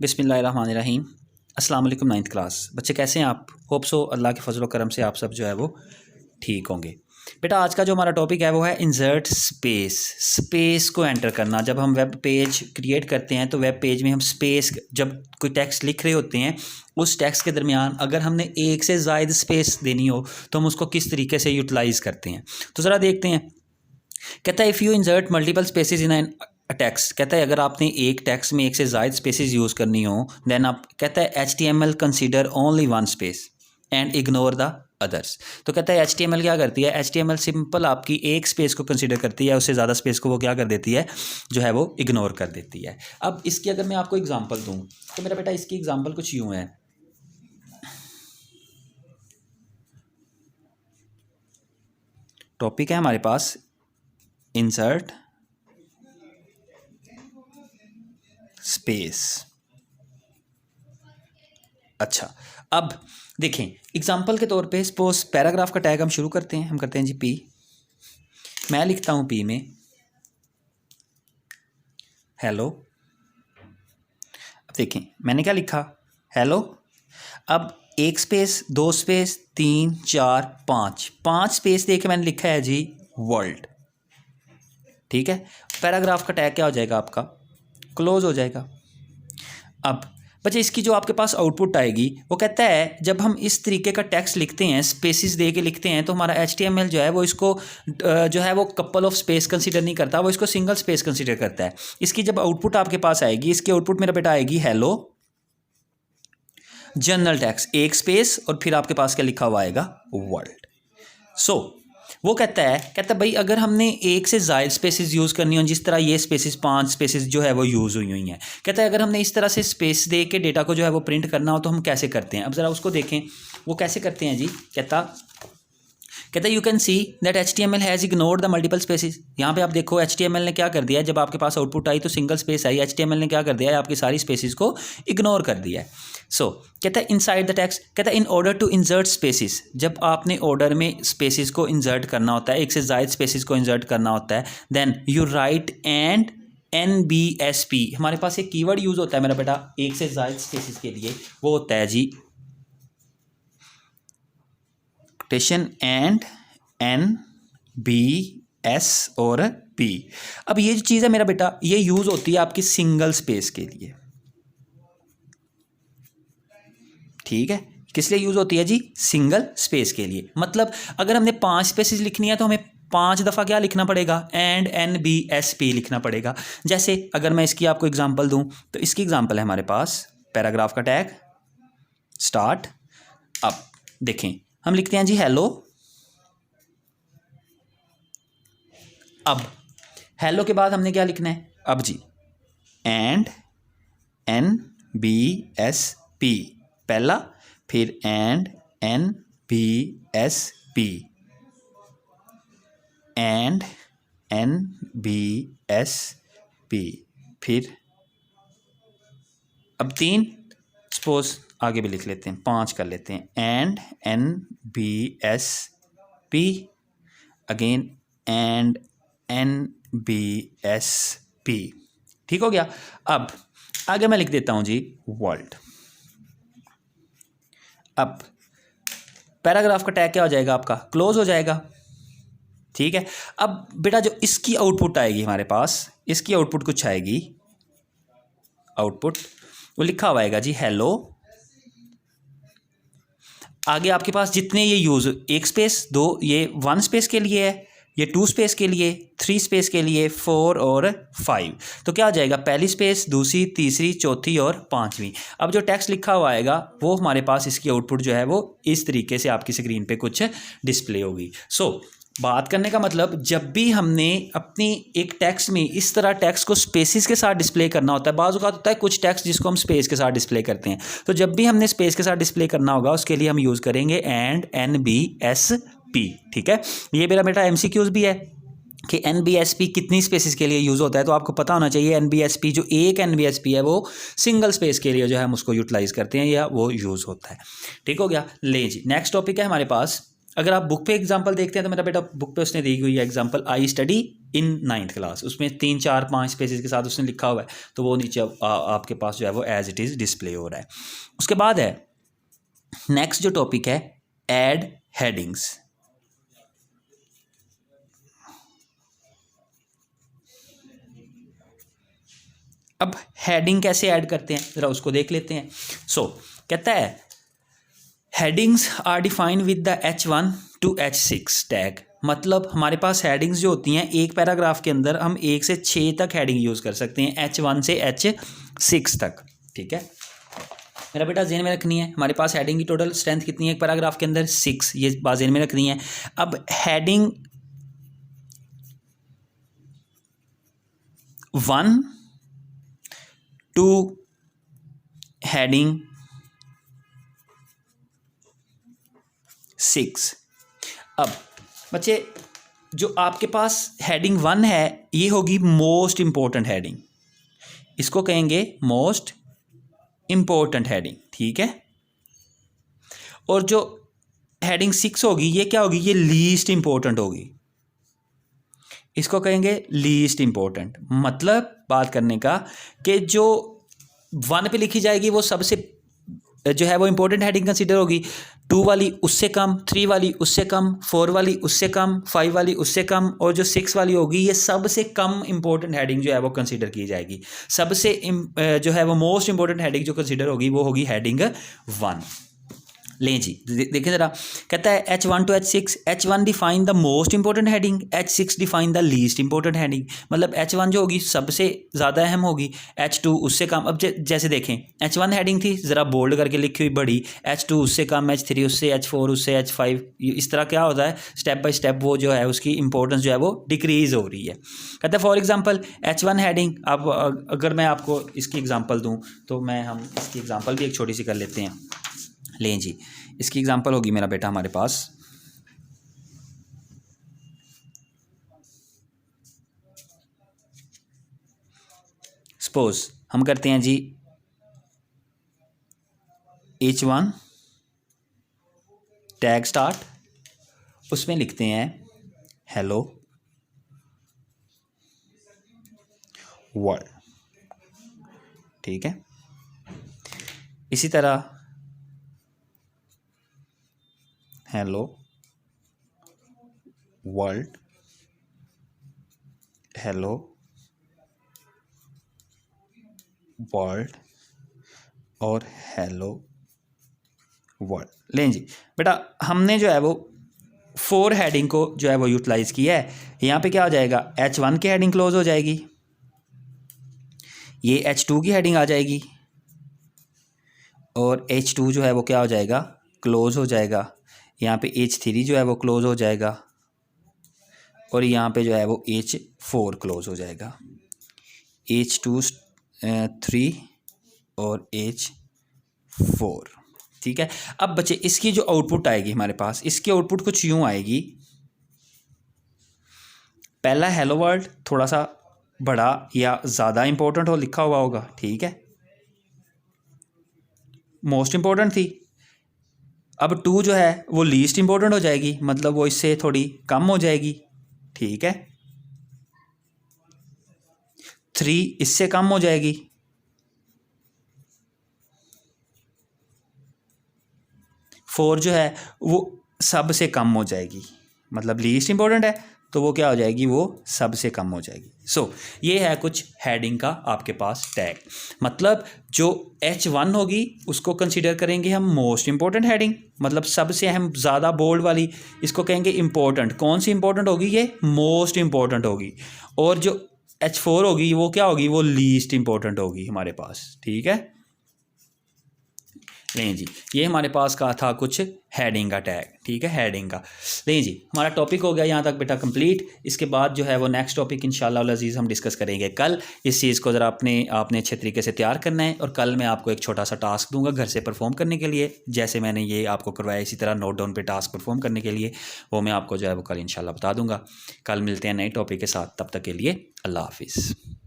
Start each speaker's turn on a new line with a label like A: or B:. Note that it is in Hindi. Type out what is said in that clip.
A: बिस्मिल्लाहिर्रहमानिर्रहीम। अस्सलाम वालेकुम। 9th क्लास बच्चे कैसे हैं आप? होप सो अल्लाह के फजल करम से आप सब जो है वो ठीक होंगे। बेटा आज का जो हमारा टॉपिक है वो है इंसर्ट स्पेस को एंटर करना। जब हम वेब पेज क्रिएट करते हैं तो वेब पेज में हम स्पेस, जब कोई टेक्स्ट लिख रहे होते हैं उस टेक्स्ट के दरमियान अगर हमने एक से ज़ायद स्पेस देनी हो तो हम उसको किस तरीके से यूटिलाइज़ करते हैं। तो ज़रा देखते हैं। कहता है if you insert multiple spaces in an text, कहता है अगर आपने एक टेक्स्ट में एक से ज़ायद स्पेसिस यूज़ करनी हो देन आप, कहता है HTML consider only one space and ignore the others. तो कहता है HTML क्या करती है, HTML सिंपल आपकी एक स्पेस को कंसीडर करती है, उससे ज़्यादा स्पेस को वो क्या कर देती है, जो है वो इग्नोर कर देती है। अब इसकी अगर मैं आपको एग्जांपल दूं तो मेरा बेटा इसकी एग्जांपल कुछ यूँ है। टॉपिक है हमारे पास इंसर्ट स्पेस। अच्छा, अब देखें एग्जांपल के तौर पे सपोज पैराग्राफ का टैग हम शुरू करते हैं। हम करते हैं जी पी, मैं लिखता हूं पी में हेलो। अब देखें मैंने क्या लिखा, हेलो। अब एक स्पेस, दो स्पेस, 3 4 5 स्पेस दे के मैंने लिखा है जी वर्ल्ड। ठीक है, पैराग्राफ का टैग क्या हो जाएगा आपका, क्लोज हो जाएगा। अब बच्चे इसकी जो आपके पास आउटपुट आएगी वो कहता है जब हम इस तरीके का टेक्स्ट लिखते हैं, स्पेसिस दे के लिखते हैं, तो हमारा HTML जो है वो इसको जो है वो कपल ऑफ स्पेस कंसीडर नहीं करता, वो इसको सिंगल स्पेस कंसीडर करता है। इसकी जब आउटपुट आपके पास आएगी, इसकी आउटपुट मेरा बेटा आएगी हेलो जनरल टेक्स्ट, एक स्पेस और फिर आपके पास क्या लिखा हुआ आएगा, वर्ल्ड। सो वो कहता है भाई अगर हमने एक से ज़ायद स्पेसिस यूज़ करनी हो, जिस तरह ये स्पेसिस 5 स्पेसिस जो है वो यूज़ हुई हैं, कहता है अगर हमने इस तरह से स्पेस दे के डेटा को जो है वो प्रिंट करना हो तो हम कैसे करते हैं। अब ज़रा उसको देखें वो कैसे करते हैं जी। कहता है you can see that HTML has ignored the multiple spaces. यहाँ पे आप देखो HTML ने क्या कर दिया है, जब आपके पास आउटपुट आई तो सिंगल स्पेस आई, HTML ने क्या कर दिया है, आपकी सारी स्पेसिस को इग्नोर कर दिया है। सो कहता है इनसाइड द टेक्स्ट, कहता है in order to insert spaces, जब आपने ऑर्डर में स्पेसिस को इंसर्ट करना होता है, एक से ज़ायद स्पेसिस को इंसर्ट करना होता है, then you write and NBSP। हमारे पास एक कीवर्ड यूज़ होता है मेरा बेटा एक से ज़ायद स्पेसिस के लिए, वो होता है जी कोटेशन एंड NBS और P। अब ये जो चीज़ है मेरा बेटा ये यूज़ होती है आपकी सिंगल स्पेस के लिए। ठीक है, किस लिए यूज़ होती है जी, सिंगल स्पेस के लिए। मतलब अगर हमने 5 स्पेसिस लिखनी है तो हमें 5 दफ़ा क्या लिखना पड़ेगा, एंड NBSP लिखना पड़ेगा। जैसे अगर मैं इसकी आपको एग्जांपल दूं तो इसकी एग्जांपल है हमारे पास पैराग्राफ का टैग स्टार्ट। अब देखें हम लिखते हैं जी हेलो। अब हेलो के बाद हमने क्या लिखना है, अब जी एंड NBSP पहला, फिर एंड NBSP एंड NBSP, फिर अब 3 सपोज आगे भी लिख लेते हैं, 5 कर लेते हैं, and NBSP again and NBSP। ठीक हो गया। अब आगे मैं लिख देता हूं जी वर्ल्ड। अब पैराग्राफ का टैग क्या हो जाएगा आपका, क्लोज हो जाएगा। ठीक है, अब बेटा जो इसकी आउटपुट आएगी हमारे पास, इसकी आउटपुट कुछ आएगी, आउटपुट वो लिखा हुआ आएगा जी हेलो। आगे आपके पास जितने ये यूज़, एक स्पेस, 2, ये 1 स्पेस के लिए है, ये 2 स्पेस के लिए, 3 स्पेस के लिए, 4 और 5। तो क्या हो जाएगा, पहली स्पेस, दूसरी, तीसरी, चौथी और 5वीं। अब जो टेक्स्ट लिखा हुआ आएगा वो हमारे पास इसकी आउटपुट जो है वो इस तरीके से आपकी स्क्रीन पे कुछ डिस्प्ले होगी। सो बात करने का मतलब जब भी हमने अपनी एक टेक्स्ट में इस तरह टेक्स्ट को स्पेसिस के साथ डिस्प्ले करना होता है, बाज़ औक़ात होता है कुछ टेक्स्ट जिसको हम स्पेस के साथ डिस्प्ले करते हैं, तो जब भी हमने स्पेस के साथ डिस्प्ले करना होगा उसके लिए हम यूज़ करेंगे एंड NBSP। ठीक है, ये मेरा बेटा MCQs भी है कि NBSP कितनी स्पेसिस के लिए यूज़ होता है, तो आपको पता होना चाहिए NBSP जो एक NBSP है वो सिंगल स्पेस के लिए जो है हम उसको यूटिलाइज़ करते हैं या वो यूज़ होता है। ठीक हो गया। ले जी नेक्स्ट टॉपिक है हमारे पास अगर आप बुक पे एग्जांपल देखते हैं तो मेरा बेटा बुक पे उसने दी हुई है example, I study in 9th class, उसमें 3 4 5 पेजेस के साथ उसने लिखा हुआ है, तो वो नीचे आपके पास जो है वो एज इट इज़ डिस्प्ले हो रहा है। उसके बाद है नेक्स्ट जो टॉपिक है ऐड हेडिंग्स। अब हेडिंग कैसे ऐड करते हैं ज़रा उसको देख लेते हैं। सो कहता है headings are defined with the H1 to H6 tag, मतलब हमारे पास हेडिंग्स जो होती हैं एक पैराग्राफ के अंदर हम 1 से 6 तक हेडिंग यूज़ कर सकते हैं, H1 से H6 तक। ठीक है, मेरा बेटा ज़हन में रखनी है हमारे पास हेडिंग की टोटल स्ट्रेंथ कितनी है एक पैराग्राफ के अंदर, 6, ये बात ज़हन में रखनी है। अब हेडिंग 1 टू हेडिंग 6। अब बच्चे जो आपके पास हेडिंग 1 है ये होगी मोस्ट इंपॉर्टेंट हेडिंग, इसको कहेंगे मोस्ट इंपॉर्टेंट हेडिंग। ठीक है, और जो हेडिंग 6 होगी ये क्या होगी, ये लीस्ट इंपॉर्टेंट होगी, इसको कहेंगे लीस्ट इंपॉर्टेंट। मतलब बात करने का कि जो 1 पे लिखी जाएगी वो सबसे जो है वो इंपॉर्टेंट हेडिंग कंसीडर होगी, 2 वाली उससे कम, 3 वाली उससे कम, 4 वाली उससे कम, 5 वाली उससे कम, और जो 6 वाली होगी ये सबसे कम इंपॉर्टेंट हेडिंग जो है वो कंसीडर की जाएगी। सबसे जो है वो मोस्ट इंपॉर्टेंट हेडिंग जो कंसीडर होगी वो होगी हेडिंग 1। लें जी देखिए ज़रा, कहता है H1 to H6, H1 define the most important heading, H6 define the least important heading. मतलब H1 जो होगी सबसे ज़्यादा अहम होगी, H2 उससे कम। अब जैसे देखें H1 हेडिंग थी ज़रा बोल्ड करके लिखी हुई बड़ी, H2 उससे कम, H3 उससे, H4 उससे, H5, इस तरह क्या होता है स्टेप बाय स्टेप वो जो है उसकी इंपॉर्टेंस जो है वो डिक्रीज़ हो रही है। कहता है फॉर एग्जांपल H1 हेडिंग, अब अगर मैं आपको इसकी एग्जांपल दूं तो हम इसकी एग्जांपल भी एक छोटी सी कर लेते हैं। लें जी, इसकी एग्जांपल होगी मेरा बेटा हमारे पास सपोज हम करते हैं जी H1 टैग स्टार्ट, उसमें लिखते हैं हेलो वर्ल्ड। ठीक है, इसी तरह हेलो वर्ल्ड, हेलो वर्ल्ड और हेलो वर्ल्ड। लें जी बेटा, हमने जो है वो 4 हेडिंग को जो है वो यूटिलाइज़ किया है। यहाँ पे क्या हो जाएगा, H1 की हेडिंग क्लोज हो जाएगी, ये H2 की हेडिंग आ जाएगी, और H2 जो है वो क्या हो जाएगा, क्लोज हो जाएगा। यहाँ पे H3 जो है वो क्लोज हो जाएगा, और यहाँ पे जो है वो H4 क्लोज हो जाएगा, H2 3 और H4। ठीक है, अब बच्चे इसकी जो आउटपुट आएगी हमारे पास, इसकी आउटपुट कुछ यूँ आएगी, पहला हेलो वर्ल्ड थोड़ा सा बड़ा या ज़्यादा इंपॉर्टेंट हो लिखा हुआ होगा। ठीक है, मोस्ट इंपॉर्टेंट थी। अब 2 जो है वो लीस्ट इंपॉर्टेंट हो जाएगी, मतलब वो इससे थोड़ी कम हो जाएगी। ठीक है, 3 इससे कम हो जाएगी, 4 जो है वो सबसे कम हो जाएगी, मतलब लीस्ट इंपॉर्टेंट है तो वो क्या हो जाएगी, वो सबसे कम हो जाएगी। सो ये है कुछ हेडिंग का आपके पास टैग। मतलब जो H1 होगी उसको कंसीडर करेंगे हम मोस्ट इंपॉर्टेंट हेडिंग, मतलब सबसे अहम ज़्यादा बोल्ड वाली, इसको कहेंगे इंपॉर्टेंट। कौन सी इंपॉर्टेंट होगी, ये मोस्ट इंपॉर्टेंट होगी। और जो H4 होगी वो क्या होगी, वो लीस्ट इंपॉर्टेंट होगी हमारे पास। ठीक है, नहीं जी, ये हमारे पास का था कुछ हेडिंग का टैग। ठीक है, हेडिंग का। नहीं जी, हमारा टॉपिक हो गया यहाँ तक बेटा कंप्लीट। इसके बाद जो है वो नेक्स्ट टॉपिक इंशाल्लाह अज़ीज़ हम डिस्कस करेंगे कल। इस चीज़ को ज़रा आपने अच्छे तरीके से तैयार करना है, और कल मैं आपको एक छोटा सा टास्क दूंगा घर से परफॉर्म करने के लिए, जैसे मैंने ये आपको करवाया इसी तरह नोट डाउन पे टास्क परफॉर्म करने के लिए, वो मैं आपको जो है वो कल इंशाल्लाह बता दूँगा। कल मिलते हैं नए टॉपिक के साथ, तब तक के लिए अल्लाह हाफिज़।